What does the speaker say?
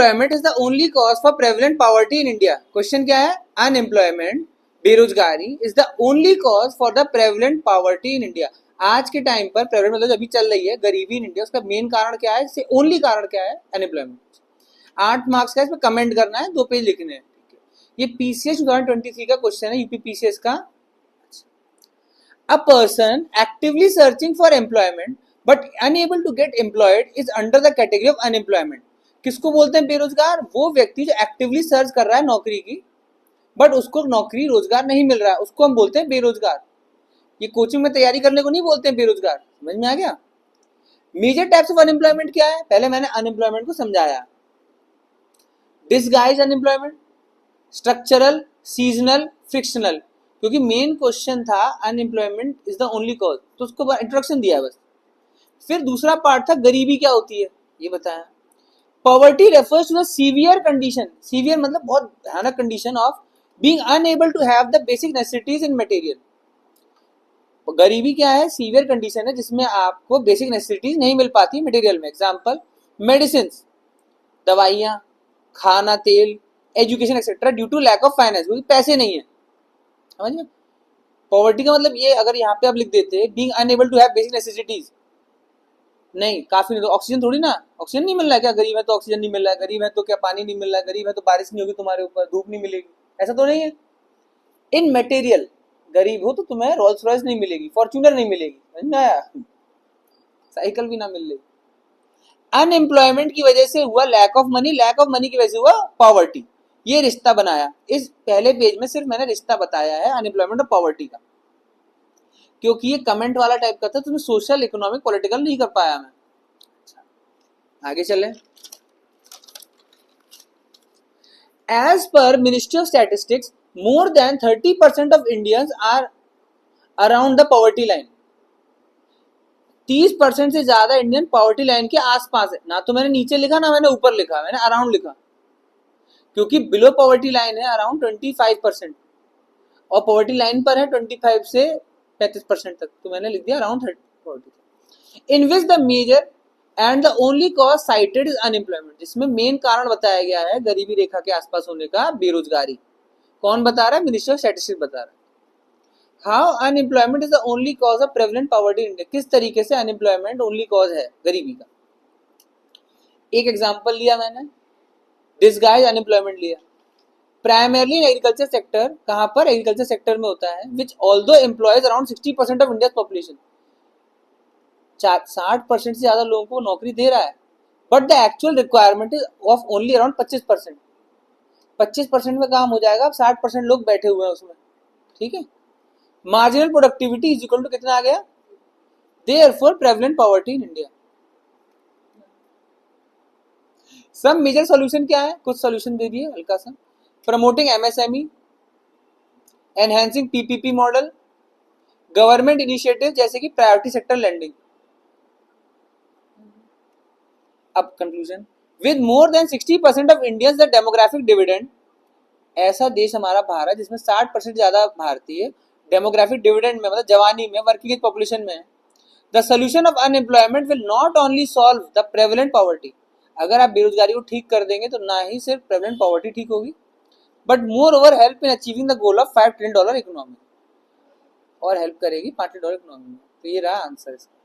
Unemployment is the only cause for prevalent poverty in India. Question क्या है? Unemployment, बेरोजगारी is the only cause for the prevalent poverty in India. आज के time पर prevalent मतलब अभी चल रही है गरीबी इन इंडिया, उसका मेन कारण क्या है? इससे ओनली कारण क्या है? अनएम्प्लॉयमेंट. 8 मार्क्स का, इसमें कमेंट करना है, 2 पेज लिखने हैं. ये पीसीएस 2023 का क्वेश्चन है, यूपी पीसीएस का. A person actively searching for employment but unable to get employed is under the category of unemployment. किसको बोलते हैं बेरोजगार? वो व्यक्ति जो एक्टिवली सर्च कर रहा है नौकरी की, बट उसको नौकरी रोजगार नहीं मिल रहा है, उसको हम बोलते हैं बेरोजगार. ये कोचिंग में तैयारी करने को नहीं बोलते हैं बेरोजगार. समझ में आ गया? मेजर टाइप्स ऑफ अनएम्प्लॉयमेंट क्या है? पहले मैंने अनएम्प्लॉयमेंट को समझाया. Disguise unemployment, structural, seasonal, frictional. क्योंकि मेन क्वेश्चन था unemployment is the only cause, तो उसको इंट्रोडक्शन दिया बस. फिर दूसरा पार्ट था गरीबी क्या होती है, ये बताया. Poverty refers to the severe condition. Severe मतलब बहुत भयानक condition of being unable to have the basic necessities in material. गरीबी क्या है? सीवियर कंडीशन है जिसमें आपको बेसिक नेसेसिटीज नहीं मिल पाती मटेरियल में. एग्जांपल मेडिसिन, दवाइयाँ, खाना, तेल, education etcetera, due to lack of finance, क्योंकि पैसे नहीं है. समझ में? पॉवर्टी का मतलब ये, अगर यहाँ पे आप लिख देते being unable to have basic necessities, नहीं काफी नहीं तो ऑक्सीजन थोड़ी ना, ऑक्सीजन नहीं मिल रहा है क्या? गरीब है तो ऑक्सीजन नहीं मिल रहा है, गरीब है तो क्या पानी नहीं मिल रहा है, गरीब है तो बारिश नहीं होगी तुम्हारे ऊपर, धूप नहीं मिलेगी, ऐसा तो नहीं है. इन मटेरियल गरीब हो तो तुम्हें रोल्स रॉयस नहीं मिलेगी, फॉर्च्यूनर नहीं मिलेगी, समझ में आया? साइकिल भी ना मिल रही. अनएम्प्लॉयमेंट की वजह से हुआ lack of money, lack of money की वजह से हुआ पॉवर्टी. ये रिश्ता बनाया. इस पहले पेज में सिर्फ मैंने रिश्ता बताया है अनएम्प्लॉयमेंट और पॉवर्टी का, क्योंकि ये कमेंट वाला टाइप का था, तुम्हें सोशल, इकोनॉमिक, पॉलिटिकल नहीं कर पाया मैं. आगे चले. As per ministry of statistics, more than 30% of Indians are around the poverty line. 30% से ज्यादा इंडियन पॉवर्टी लाइन के आसपास है. ना तो मैंने नीचे लिखा, ना मैंने ऊपर लिखा, मैंने अराउंड लिखा, क्योंकि बिलो पॉवर्टी लाइन है अराउंड 25% और पॉवर्टी लाइन पर है 25 से 35% तक, तो मैंने लिख दिया around 30. In which the major and the only cause cited is unemployment. जिसमें मेन कारण बताया गया है गरीबी रेखा के आसपास होने का, बेरोजगारी. कौन बता रहा है? मिनिस्ट्री ऑफ स्टैटिस्टिक्स बता रहा है. How unemployment is the only cause of prevalent poverty in India. किस तरीके से अनएम्प्लॉयमेंट ओनली कॉज है गरीबी का? एक एग्जांपल लिया मैंने, डिसगाइज अनएम्प्लॉयमेंट लिया. Primarily in agriculture sector. कहां पर? एग्रीकल्चर सेक्टर में होता है. Which although employs around 60% of India population. 60% से ज्यादा लोगों को नौकरी दे रहा है, but the actual requirement is of only around 25%. 25% में काम हो जाएगा, अब 60% लोग बैठे हुए हैं उसमें. ठीक है. Marginal productivity is equal to कितना आ गया? Therefore prevalent poverty in India. सब मेजर सॉल्यूशन क्या है? कुछ सॉल्यूशन दे दिए हल्का सा. Promoting MSME, enhancing PPP model, government initiative जैसे कि प्रायोरिटी सेक्टर लैंडिंग. अब conclusion. With more than 60% of Indians the demographic dividend. ऐसा देश हमारा भारत जिसमें 60% ज्यादा भारतीय डेमोग्राफिक डिविडेंड में, मतलब जवानी में, वर्किंग एज पॉपुलेशन में है. The solution of unemployment will not only solve the prevalent poverty. अगर आप बेरोजगारी को ठीक कर देंगे तो ना ही सिर्फ प्रेवलेंट पॉवर्टी ठीक होगी, but more over help in achieving the goal of $5 trillion economy, और हेल्प करेगी $5 ट्रिलियन इकोनॉमी में. तो ये रहा आंसर इसका.